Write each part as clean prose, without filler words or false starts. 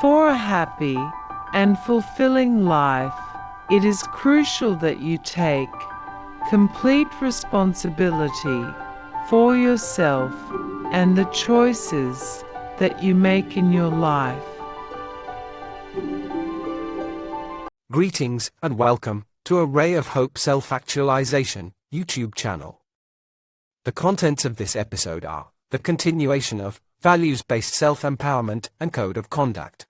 For a happy and fulfilling life, it is crucial that you take complete responsibility for yourself and the choices that you make in your life. Greetings and welcome to A Ray of Hope Self-Actualization YouTube channel. The contents of this episode are the continuation of values-based self-empowerment and code of conduct.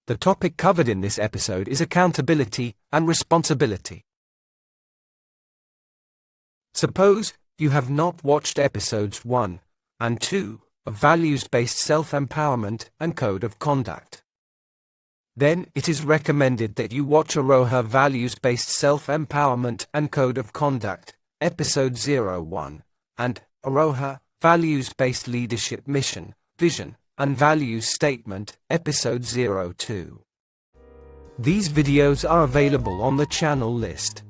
The topic covered in this episode is accountability and responsibility. Suppose you have not watched episodes 1 and 2 of values-based self-empowerment and code of conduct. Then it is recommended that you watch AROHA Values-Based Self-Empowerment and Code of Conduct, Episode 01, and AROHA Values-Based Leadership Mission, Vision, and Values Statement, Episode 02. These videos are available on the channel list.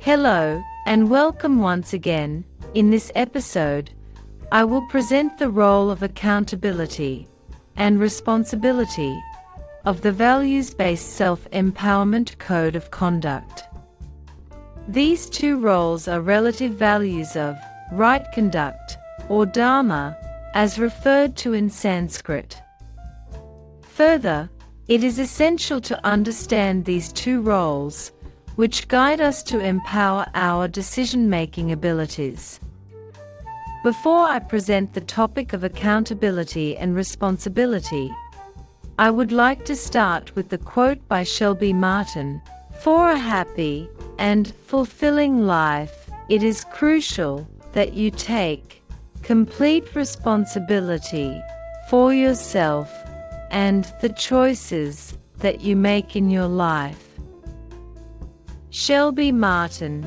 Hello, and welcome once again. In this episode, I will present the role of accountability and responsibility of the values-based self-empowerment code of conduct. These two roles are relative values of right conduct, or dharma, as referred to in Sanskrit. Further, it is essential to understand these two roles, which guide us to empower our decision-making abilities. Before I present the topic of accountability and responsibility, I would like to start with the quote by Shelby Martin: "For a happy and fulfilling life, it is crucial that you take complete responsibility for yourself and the choices that you make in your life." Shelby Martin.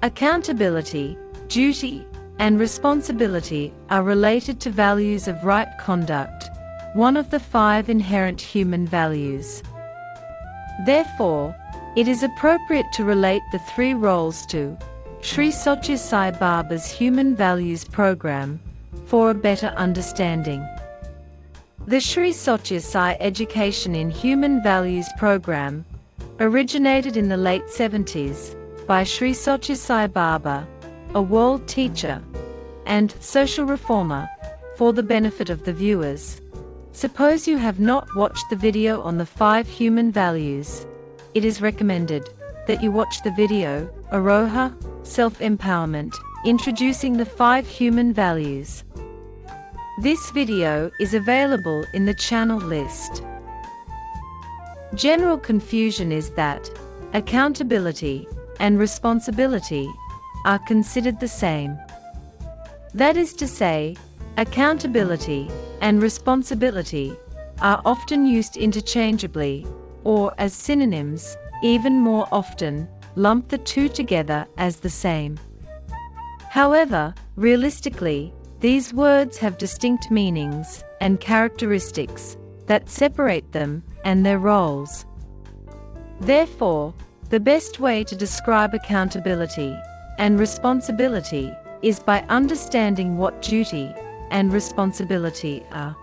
Accountability, duty, and responsibility are related to values of right conduct, one of the 5 inherent human values. Therefore, it is appropriate to relate the 3 roles to Sri Satya Sai Baba's Human Values Program for a better understanding. The Sri Satya Sai Education in Human Values Program originated in the late 70s by Sri Satya Sai Baba, a world teacher and social reformer. For the benefit of the viewers, suppose you have not watched the video on the 5 human values, it is recommended that you watch the video, AROHA, Self-Empowerment, Introducing the 5 Human Values. This video is available in the channel list. General confusion is that accountability and responsibility are considered the same. That is to say, accountability and responsibility are often used interchangeably, or as synonyms, even more often, lump the two together as the same. However, realistically, these words have distinct meanings and characteristics that separate them and their roles. Therefore, the best way to describe accountability and responsibility is by understanding what duty and responsibility are.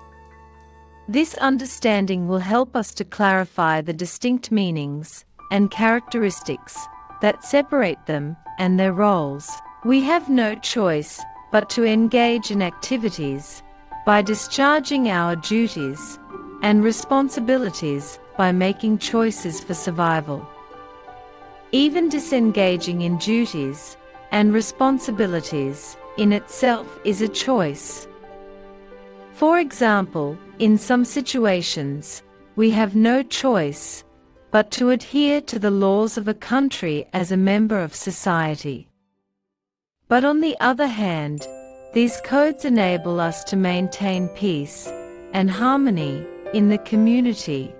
This understanding will help us to clarify the distinct meanings and characteristics that separate them and their roles. We have no choice but to engage in activities by discharging our duties and responsibilities by making choices for survival. Even disengaging in duties and responsibilities in itself is a choice. For example, in some situations, we have no choice but to adhere to the laws of a country as a member of society. But on the other hand, these codes enable us to maintain peace and harmony in the community,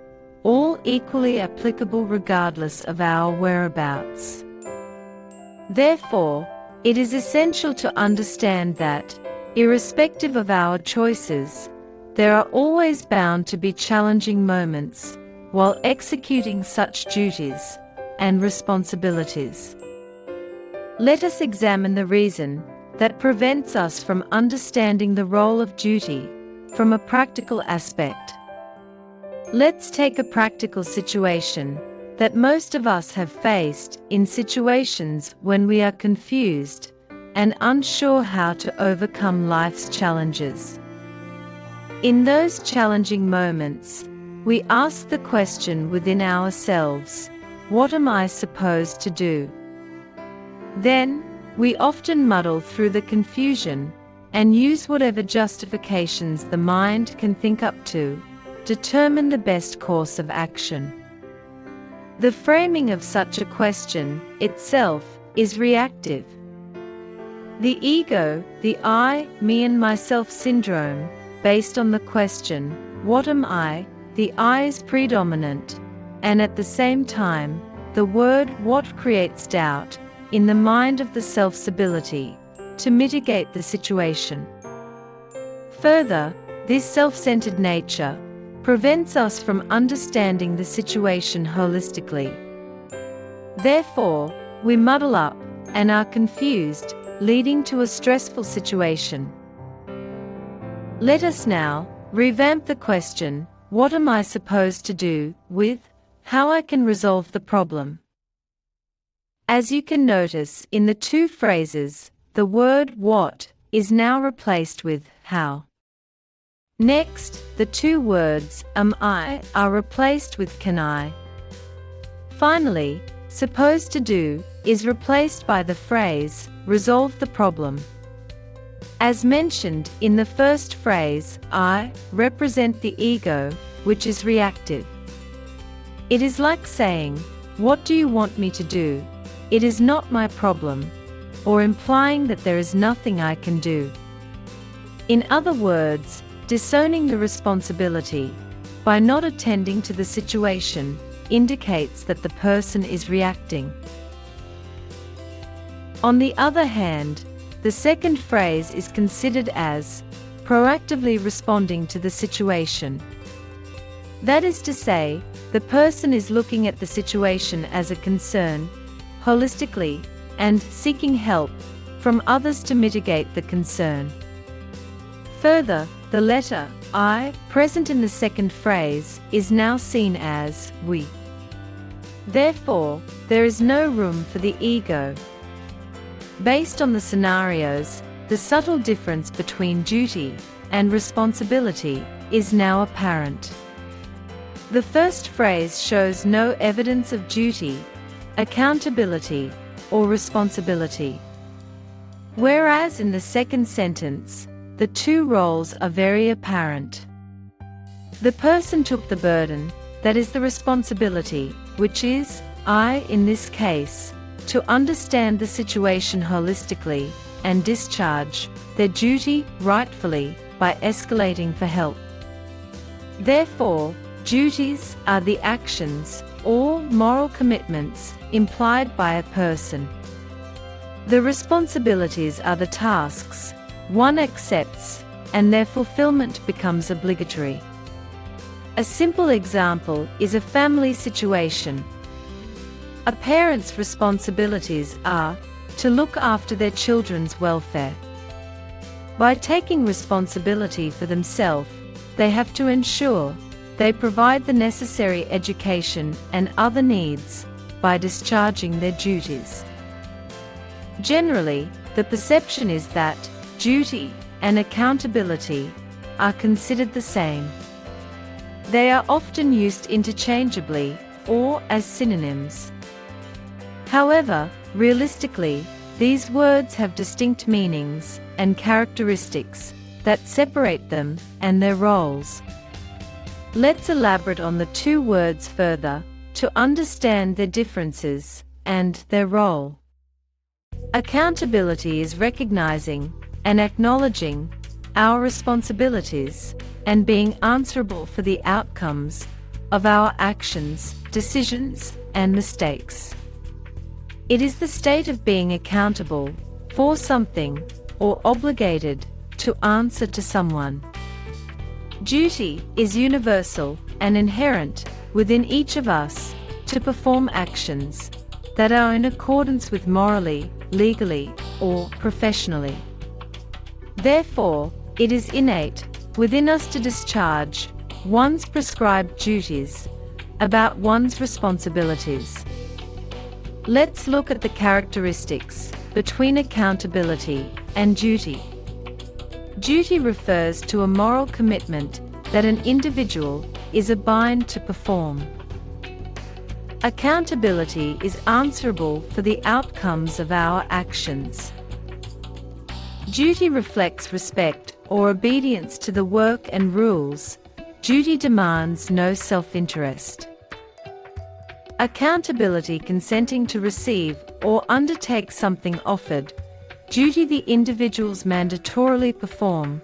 all equally applicable regardless of our whereabouts. Therefore, it is essential to understand that, irrespective of our choices, there are always bound to be challenging moments while executing such duties and responsibilities. Let us examine the reason that prevents us from understanding the role of duty from a practical aspect. Let's take a practical situation that most of us have faced in situations when we are confused and unsure how to overcome life's challenges. In those challenging moments, we ask the question within ourselves, "What am I supposed to do?" Then, we often muddle through the confusion and use whatever justifications the mind can think up to determine the best course of action. The framing of such a question itself is reactive. The ego, the I, me and myself syndrome, based on the question, "What am I?" the I is predominant, and at the same time, the word "what" creates doubt in the mind of the self's ability to mitigate the situation. Further, this self-centered nature prevents us from understanding the situation holistically. Therefore, we muddle up and are confused, leading to a stressful situation. Let us now revamp the question, "What am I supposed to do?" with "how I can resolve the problem." As you can notice in the two phrases, the word "what" is now replaced with "how." Next, the two words "am I" are replaced with "can I." Finally, "supposed to do" is replaced by the phrase "resolve the problem." As mentioned in the first phrase, I represent the ego, which is reactive. It is like saying, "What do you want me to do? It is not my problem," or implying that there is nothing I can do. In other words, disowning the responsibility by not attending to the situation indicates that the person is reacting. On the other hand, the second phrase is considered as proactively responding to the situation. That is to say, the person is looking at the situation as a concern, holistically, and seeking help from others to mitigate the concern. Further, the letter I, present in the second phrase, is now seen as we. Therefore, there is no room for the ego. Based on the scenarios, the subtle difference between duty and responsibility is now apparent. The first phrase shows no evidence of duty, accountability, or responsibility. Whereas in the second sentence, the two roles are very apparent. The person took the burden, that is the responsibility, which is, I in this case, to understand the situation holistically and discharge their duty rightfully by escalating for help. Therefore, duties are the actions or moral commitments implied by a person. The responsibilities are the tasks one accepts, and their fulfillment becomes obligatory. A simple example is a family situation. A parent's responsibilities are to look after their children's welfare. By taking responsibility for themselves, they have to ensure they provide the necessary education and other needs by discharging their duties. Generally, the perception is that duty and accountability are considered the same. They are often used interchangeably or as synonyms. However, realistically, these words have distinct meanings and characteristics that separate them and their roles. Let's elaborate on the two words further to understand their differences and their role. Accountability is recognizing and acknowledging our responsibilities and being answerable for the outcomes of our actions, decisions, and mistakes. It is the state of being accountable for something or obligated to answer to someone. Duty is universal and inherent within each of us to perform actions that are in accordance with morally, legally, or professionally. Therefore, it is innate within us to discharge one's prescribed duties, about one's responsibilities. Let's look at the characteristics between accountability and duty. Duty refers to a moral commitment that an individual is bound to perform. Accountability is answerable for the outcomes of our actions. Duty reflects respect or obedience to the work and rules. Duty demands no self-interest. Accountability consenting to receive or undertake something offered. Duty the individuals mandatorily perform.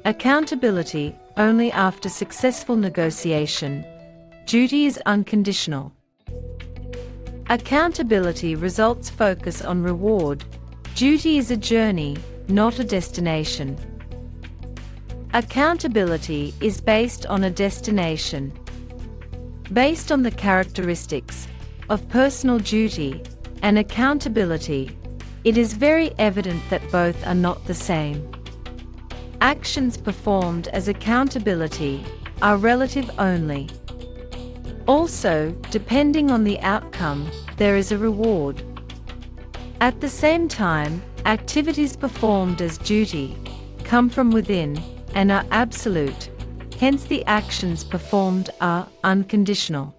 Accountability only after successful negotiation. Duty is unconditional. Accountability results focus on reward. Duty is a journey, not a destination. Accountability is based on a destination. Based on the characteristics of personal duty and accountability, it is very evident that both are not the same. Actions performed as accountability are relative only. Also, depending on the outcome, there is a reward. At the same time, activities performed as duty come from within and are absolute, hence the actions performed are unconditional.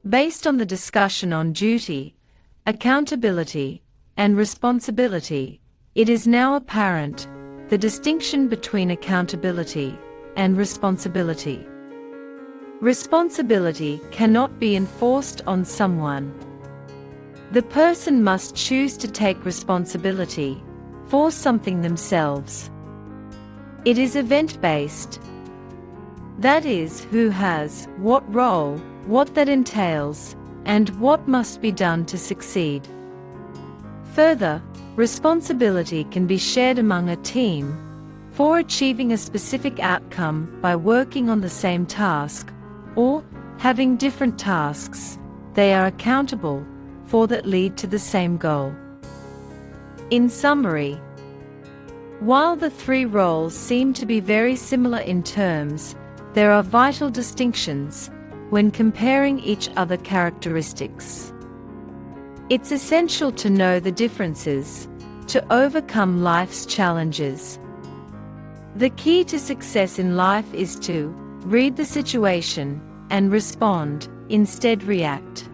Based on the discussion on duty, accountability, and responsibility, it is now apparent the distinction between accountability and responsibility. Responsibility cannot be enforced on someone. The person must choose to take responsibility for something themselves. It is event-based. That is, who has what role, what that entails, and what must be done to succeed. Further, responsibility can be shared among a team for achieving a specific outcome by working on the same task, or having different tasks they are accountable for that lead to the same goal. In summary, while the three roles seem to be very similar in terms, there are vital distinctions when comparing each other characteristics. It's essential to know the differences to overcome life's challenges. The key to success in life is to read the situation and respond, instead react.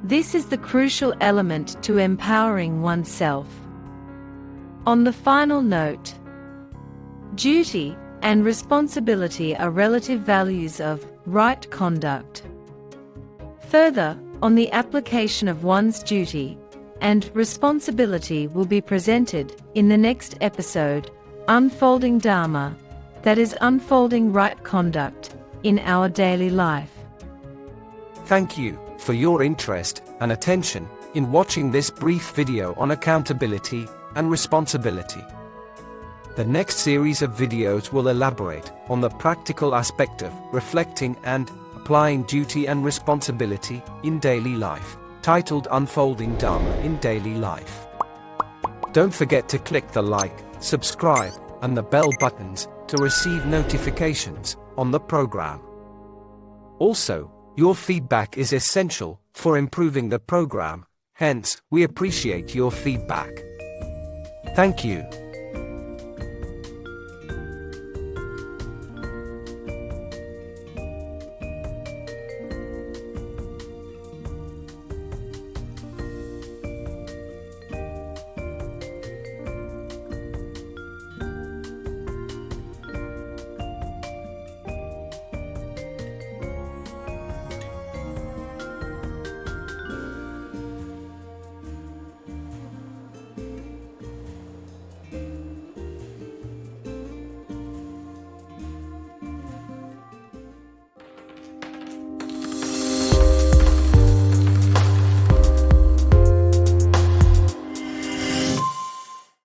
This is the crucial element to empowering oneself. On the final note, duty and responsibility are relative values of right conduct. Further, on the application of one's duty and responsibility will be presented in the next episode, Unfolding Dharma, that is unfolding right conduct in our daily life. Thank you for your interest and attention in watching this brief video on accountability and responsibility. The next series of videos will elaborate on the practical aspect of reflecting and applying duty and responsibility in daily life, titled Unfolding Dharma in Daily Life. Don't forget to click the like, subscribe, and the bell buttons to receive notifications on the program. Also, your feedback is essential for improving the program, hence, we appreciate your feedback. Thank you.